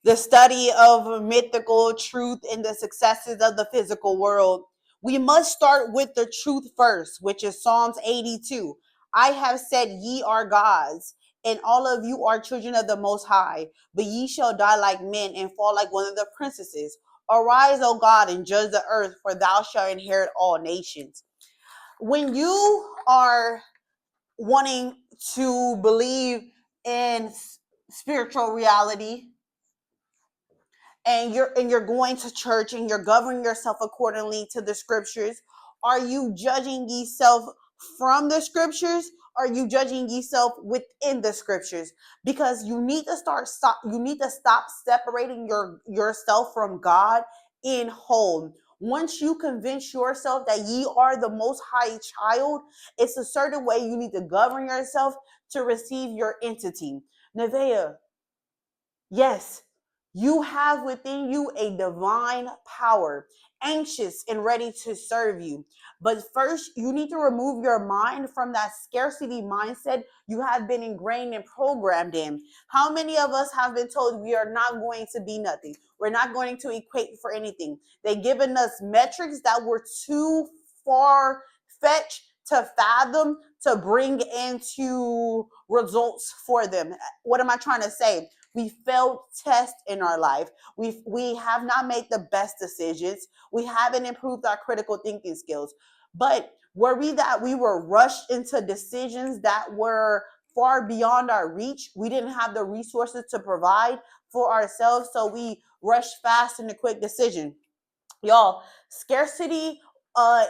the study of mythical truth and the successes of the physical world, we must start with the truth first, which is Psalms 82. I have said, ye are gods, and all of you are children of the Most High, but ye shall die like men and fall like one of the princesses. Arise, O God, and judge the earth, for thou shalt inherit all nations. When you are wanting to believe in spiritual reality, and you're going to church and you're governing yourself accordingly to the scriptures, are you judging yourself from the scriptures? Are you judging yourself within the scriptures? Because you need to stop separating yourself from God in whole. Once you convince yourself that ye are the most high child, it's a certain way you need to govern yourself to receive your entity. Nevea, yes, you have within you a divine power, anxious and ready to serve you. But first, you need to remove your mind from that scarcity mindset you have been ingrained and programmed in. How many of us have been told we are not going to be nothing? We're not going to equate for anything. They've given us metrics that were too far fetched to fathom to bring into results for them. What am I trying to say? We failed tests in our life. We have not made the best decisions. We haven't improved our critical thinking skills. But were we that we were rushed into decisions that were far beyond our reach? We didn't have the resources to provide for ourselves, so we rushed fast into quick decision. Y'all, scarcity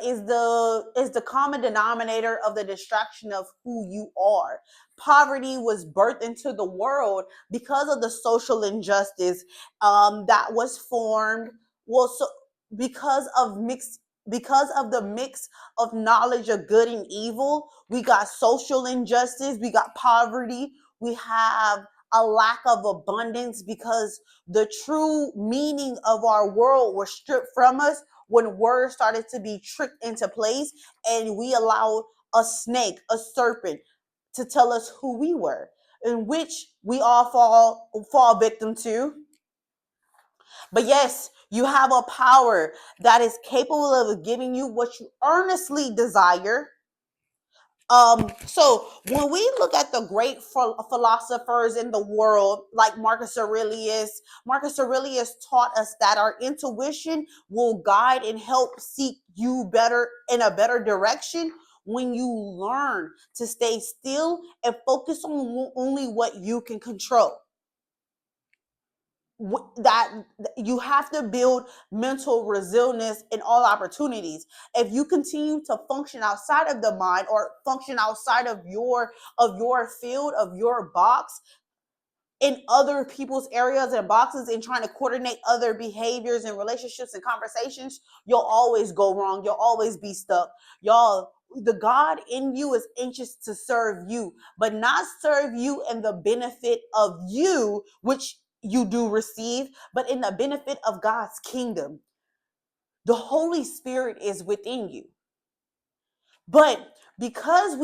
is the common denominator of the distraction of who you are. Poverty was birthed into the world because of the social injustice that was formed. Well, so because of mixed because of the mix of knowledge of good and evil, we got social injustice, we got poverty, we have a lack of abundance because the true meaning of our world was stripped from us when words started to be tricked into place and we allowed a snake, a serpent, to tell us who we were, in which we all fall victim to. But yes, you have a power that is capable of giving you what you earnestly desire. So when we look at the great philosophers in the world, like Marcus Aurelius taught us that our intuition will guide and help seek you better in a better direction when you learn to stay still and focus on only what you can control. That you have to build mental resilience in all opportunities. If you continue to function outside of the mind or function outside of your field, of your box, in other people's areas and boxes, and trying to coordinate other behaviors and relationships and conversations, you'll always go wrong. You'll always be stuck. Y'all, the God in you is anxious to serve you, but not serve you in the benefit of you, which you do receive, but in the benefit of God's kingdom. The Holy Spirit is within you. But because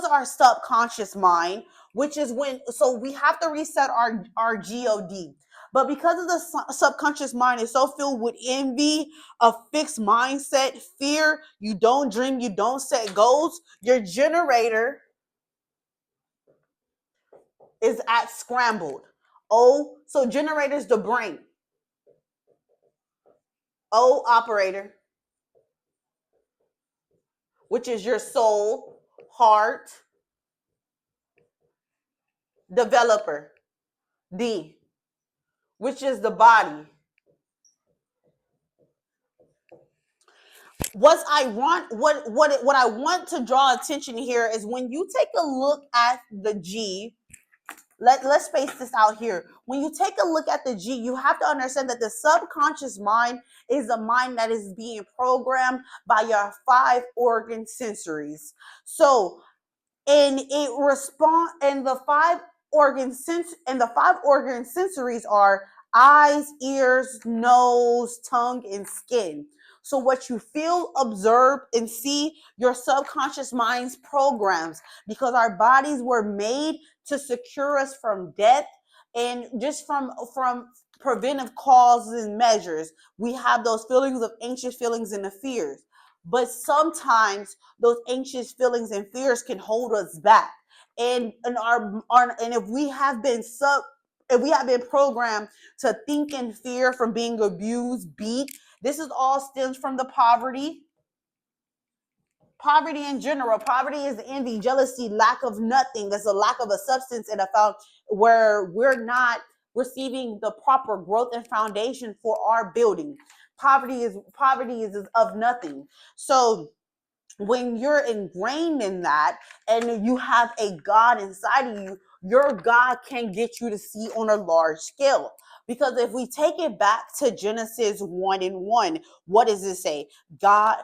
our subconscious mind, which is when, so we have to reset our God. But because of the subconscious mind is so filled with envy, a fixed mindset, fear, you don't dream, you don't set goals, your generator is at scrambled. O, so generator's the brain. O, operator, which is your soul, heart, developer. D, which is the body. What I want to draw attention here is when you take a look at the G. Let's space this out here. When you take a look at the G, you have to understand that the subconscious mind is a mind that is being programmed by your five organ sensories. So, and it respond and the five organ sensories are eyes, ears, nose, tongue, and skin. So what you feel, observe, and see, your subconscious mind's programs, because our bodies were made to secure us from death And just from preventive causes and measures, we have those feelings of anxious feelings and the fears. But sometimes those anxious feelings and fears can hold us back. And our and if we have been programmed to think in fear from being abused, beat, this is all stems from the poverty in general. Poverty is envy, jealousy, lack of nothing. There's a lack of a substance and a found where we're not receiving the proper growth and foundation for our building. Poverty is of nothing. So when you're ingrained in that and you have a God inside of you, your God can get you to see on a large scale. Because if we take it back to Genesis 1:1, what does it say? God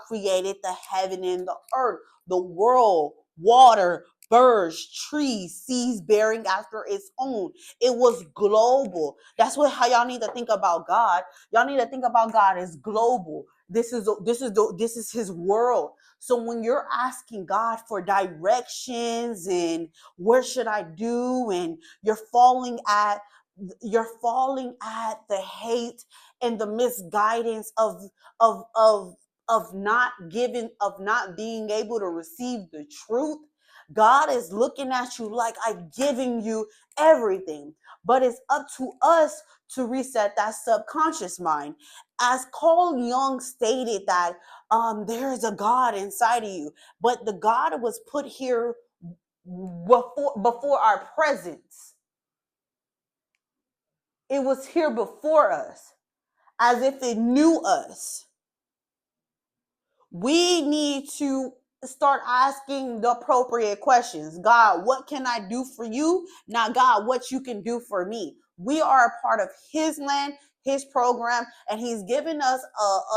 created the heaven and the earth, the world, water, birds, trees, seas bearing after its own. It was global. That's what how y'all need to think about God. Y'all need to think about God as global. This is his world. So when you're asking God for directions and where should I do, and you're falling at the hate and the misguidance of of of not being able to receive the truth. God is looking at you like I've given you everything, but it's up to us to reset that subconscious mind. As Carl Jung stated that there is a God inside of you, but the God was put here before our presence. It was here before us, as if it knew us. We need to start asking the appropriate questions. God, what can I do for you? Now, God, what you can do for me. We are a part of his land, his program, and he's given us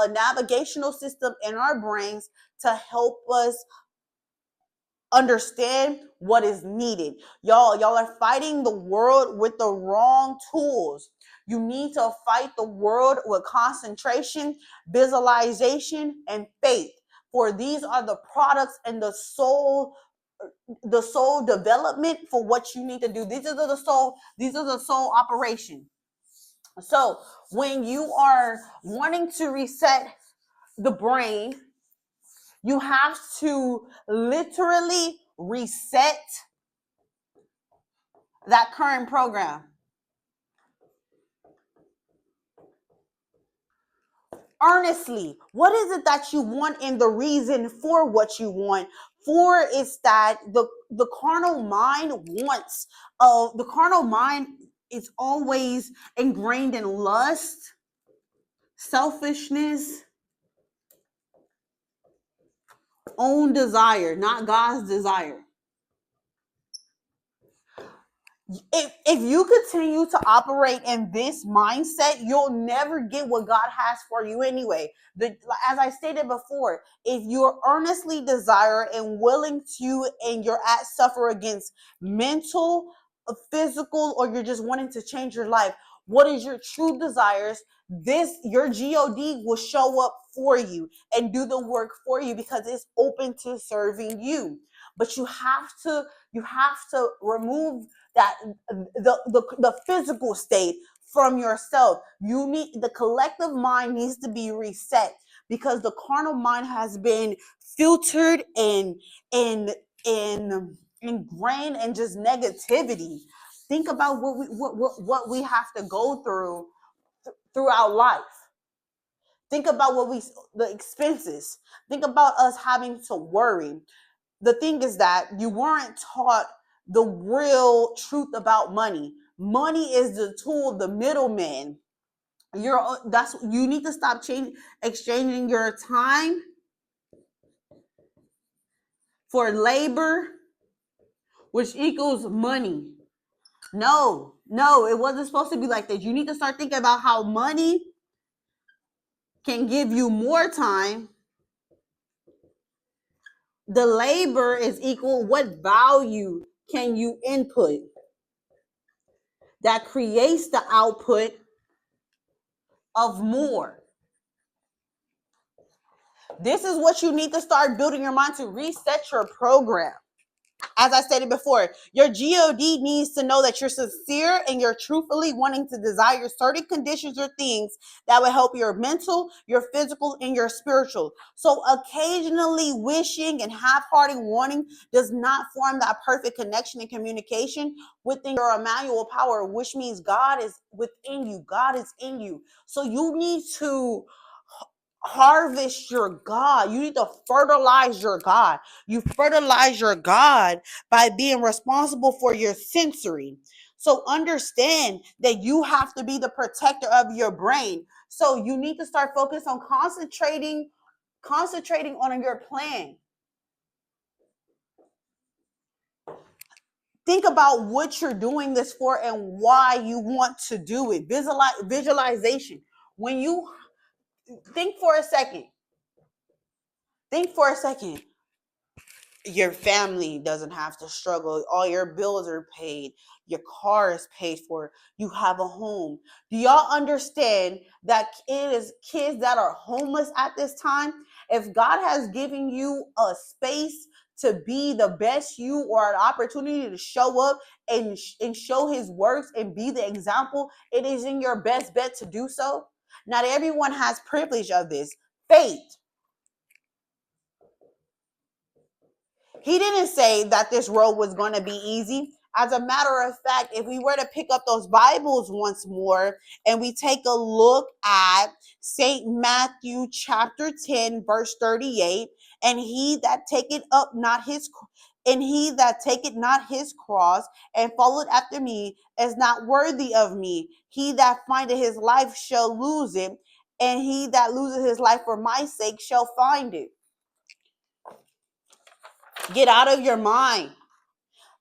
a navigational system in our brains to help us understand what is needed. Y'all are fighting the world with the wrong tools. You need to fight the world with concentration, visualization, and faith. For these are the products and the soul development for what you need to do. These are the soul operation. So when you are wanting to reset the brain, you have to literally reset that current program. Earnestly, what is it that you want, and the reason for what you want? For is that the carnal mind wants, the carnal mind is always ingrained in lust, selfishness, own desire, not God's desire. If you continue to operate in this mindset, you'll never get what God has for you anyway. As I stated before, if you're earnestly desire and willing to, and you're at suffer against mental, physical, or you're just wanting to change your life, what is your true desires? Your God will show up for you and do the work for you because it's open to serving you. But you have to remove that the physical state from yourself. You need the collective mind needs to be reset because the carnal mind has been filtered and ingrained in just negativity. Think about what we have to go throughout life. Think about the expenses. Think about us having to worry. The thing is that you weren't taught the real truth about money. Money is the tool, the middleman. You need to stop exchanging your time for labor, which equals money. No, it wasn't supposed to be like this. You need to start thinking about how money can give you more time. The labor is equal what value can you input that creates the output of more. This is what you need to start building your mind to reset your program. As I stated before, your God needs to know that you're sincere and you're truthfully wanting to desire certain conditions or things that will help your mental, your physical, and your spiritual. So occasionally wishing and half-hearted wanting does not form that perfect connection and communication within your Emmanuel power, which means God is within you. God is in you. So you need to harvest your God. You need to fertilize your God. You fertilize your God by being responsible for your sensory. So understand that you have to be the protector of your brain. So you need to start focusing on concentrating on your plan. Think about what you're doing this for and why you want to do it. Visualization. When you think for a second, think for a second. Your family doesn't have to struggle. All your bills are paid. Your car is paid for. You have a home. Do y'all understand that it is kids that are homeless at this time? If God has given you a space to be the best you, or an opportunity to show up and show his works and be the example, it is in your best bet to do so. Not everyone has privilege of this. Faith. He didn't say that this road was going to be easy. As a matter of fact, if we were to pick up those Bibles once more and we take a look at St. Matthew chapter 10, verse 38, and he that taketh up not his and he that taketh not his cross and followeth after me is not worthy of me. He that findeth his life shall lose it, and he that loseth his life for my sake shall find it. Get out of your mind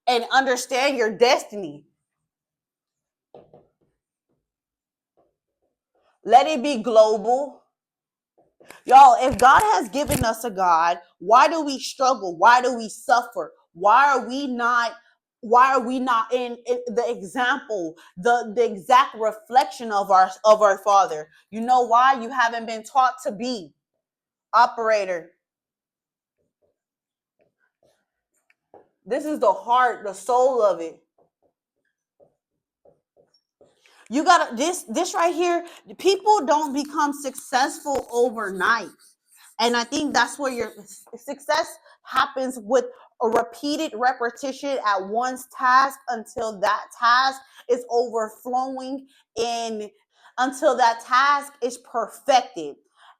and understand your destiny. Let it be global. Y'all, if God has given us a God, why do we struggle? Why do we suffer? Why are we not in the example, the exact reflection of our Father? You know why? You haven't been taught to be. Operator, this is the heart, the soul of it. You got this right here. People don't become successful overnight. And I think that's where your success happens, with a repeated repetition at one's task until that task is overflowing in, until that task is perfected.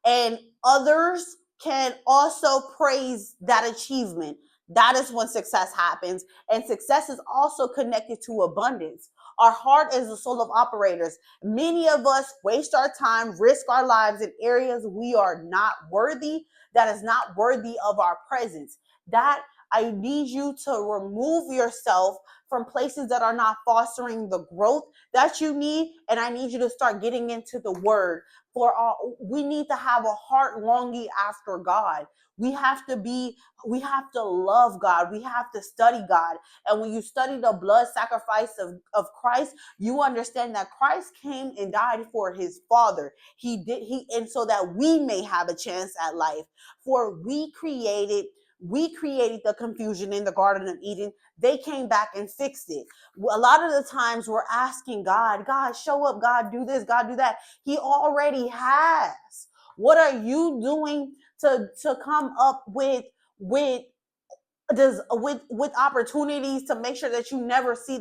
And others can also praise that achievement. That is when success happens. And success is also connected to abundance. Our heart is the soul of operators. Many of us waste our time, risk our lives in areas we are not worthy, that is not worthy of our presence. That I need you to remove yourself from places that are not fostering the growth that you need. And I need you to start getting into the word. We need to have a heart longing after God. We have to love God. We have to study God. And when you study the blood sacrifice of Christ, you understand that Christ came and died for his Father. And so that we may have a chance at life. For we created the confusion in the Garden of Eden. They came back and fixed it. A lot of the times we're asking God, God, show up, God, do this, God, do that. He already has. What are you doing to come up with with opportunities to make sure that you never see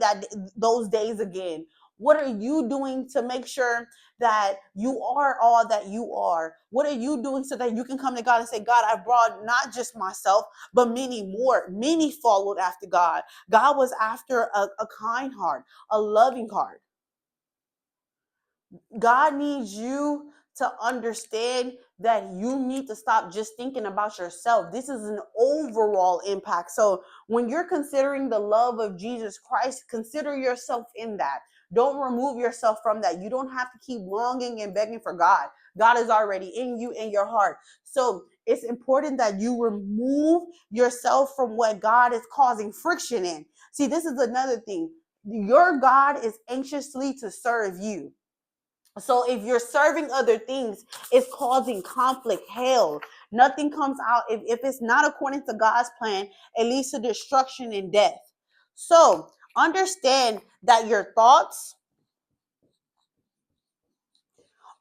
those days again? What are you doing to make sure that you are all that you are? What are you doing so that you can come to God and say, God, I brought not just myself, but many more. Many followed after God. God was after a kind heart, a loving heart. God needs you to understand that you need to stop just thinking about yourself. This is an overall impact. So when you're considering the love of Jesus Christ, consider yourself in that. Don't remove yourself from that. You don't have to keep longing and begging for God. God is already in you, in your heart. So it's important that you remove yourself from what God is causing friction in. See, this is another thing. Your God is anxiously to serve you. So if you're serving other things, it's causing conflict. Hell, Nothing comes out. If it's not according to God's plan, it leads to destruction and death. So understand that your thoughts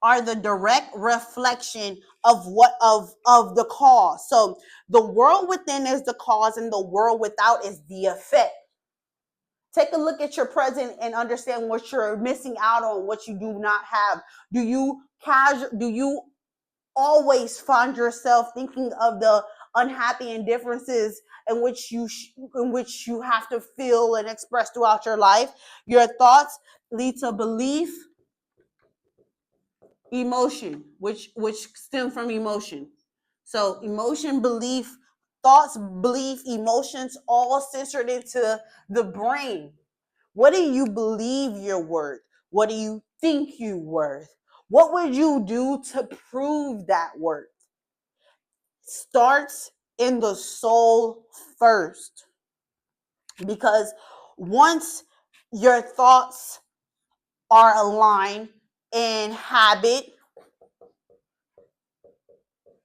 are the direct reflection of the cause. So the world within is the cause and the world without is the effect. Take a look at your present and understand what you're missing out on, what you do not have. Do you always find yourself thinking of the unhappy indifferences in which you have to feel and express throughout your life? Your thoughts lead to belief, emotion, which stem from emotion. So emotion, belief, thoughts, belief, emotions, all centered into the brain. What do you believe you're worth? What do you think you're worth? What would you do to prove that worth? Starts in the soul first. Because once your thoughts are aligned in habit,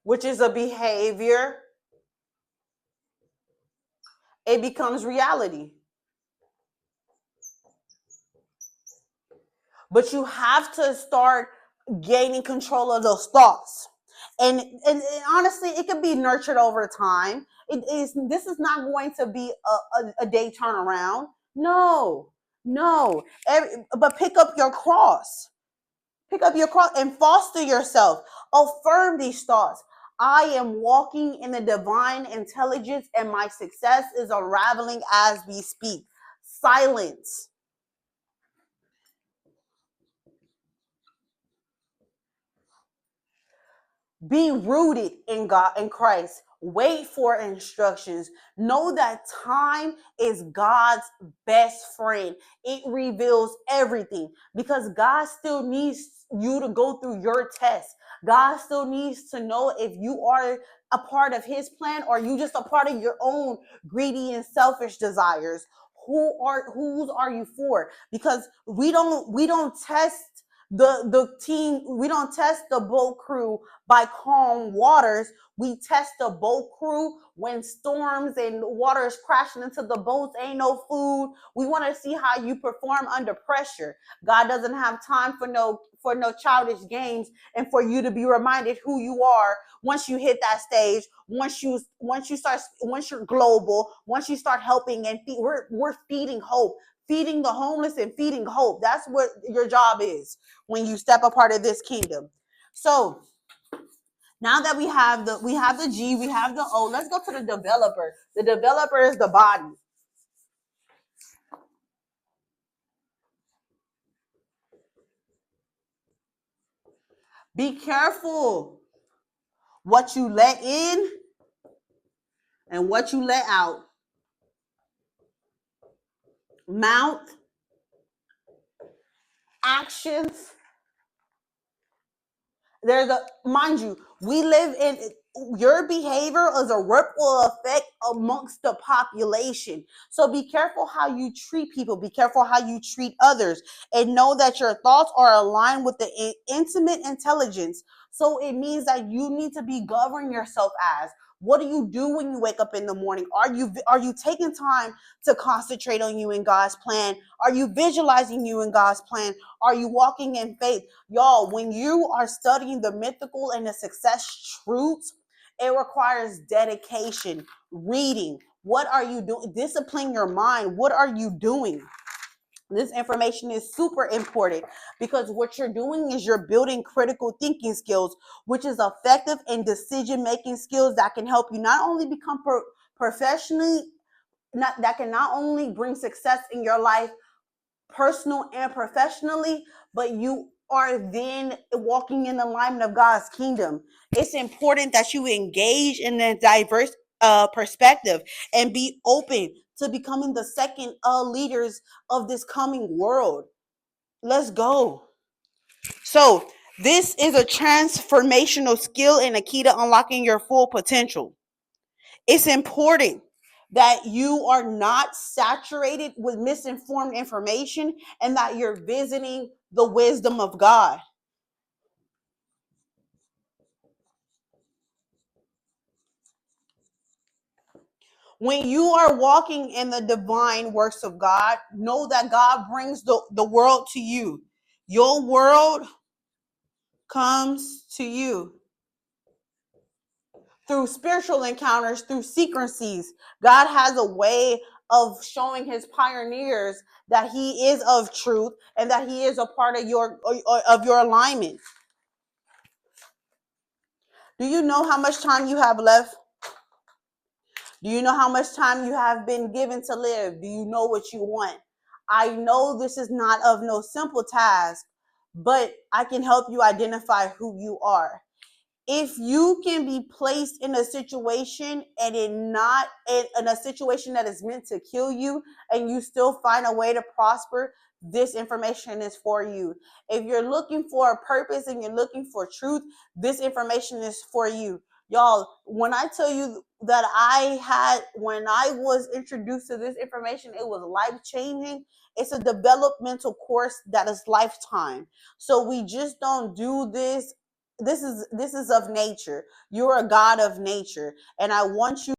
which is a behavior, it becomes reality. But you have to start gaining control of those thoughts. And honestly, it can be nurtured over time. This is not going to be a day turnaround. No, no. But pick up your cross. Pick up your cross and foster yourself. Affirm these thoughts. I am walking in the divine intelligence and my success is unraveling as we speak. Silence. Be rooted in God and Christ. Wait for instructions. Know that time is God's best friend. It reveals everything because God still needs you to go through your test. God still needs to know if you are a part of his plan or you just a part of your own greedy and selfish desires. Whose are you for? Because we don't test the team, we don't test the boat crew by calm waters. We test the boat crew when storms and water is crashing into the boats, ain't no food. We want to see how you perform under pressure. God doesn't have time for no childish games and for you to be reminded who you are once you hit that stage, once you're global, once you start helping and we're feeding hope, feeding the homeless and feeding hope. That's what your job is when you step a part of this kingdom. So now that we have the G, we have the O, let's go to the developer. The developer is the body. Be careful what you let in and what you let out. Mouth, actions, there's a mind you, we live in your behavior is a ripple effect amongst the population. So be careful how you treat people, be careful how you treat others, and know that your thoughts are aligned with the intimate intelligence. So it means that you need to be governing yourself as, what do you do when you wake up in the morning? Are you taking time to concentrate on you in God's plan? Are you visualizing you in God's plan? Are you walking in faith? Y'all, when you are studying the mythical and the success truths, it requires dedication, reading. What are you doing? Discipline your mind. What are you doing? This information is super important because what you're doing is you're building critical thinking skills, which is effective in decision making skills that can help you not only become professionally, that can not only bring success in your life, personal and professionally, but you are then walking in alignment of God's kingdom. It's important that you engage in a diverse perspective and be open to becoming the second leaders of this coming world. Let's go. So, this is a transformational skill and a key to unlocking your full potential. It's important that you are not saturated with misinformed information and that you're visiting the wisdom of God. When you are walking in the divine works of God, know that God brings the world to you. Your world comes to you through spiritual encounters, through secrecies. God has a way of showing his pioneers that he is of truth and that he is a part of your alignment. Do you know how much time you have left? Do you know how much time you have been given to live? Do you know what you want? I know this is not of no simple task, but I can help you identify who you are. If you can be placed in a situation and in a situation that is meant to kill you, and you still find a way to prosper, this information is for you. If you're looking for a purpose and you're looking for truth, this information is for you. Y'all, when I tell you that when I was introduced to this information, it was life changing. It's a developmental course that is lifetime. So we just don't do this. This is of nature. You're a God of nature, and I want you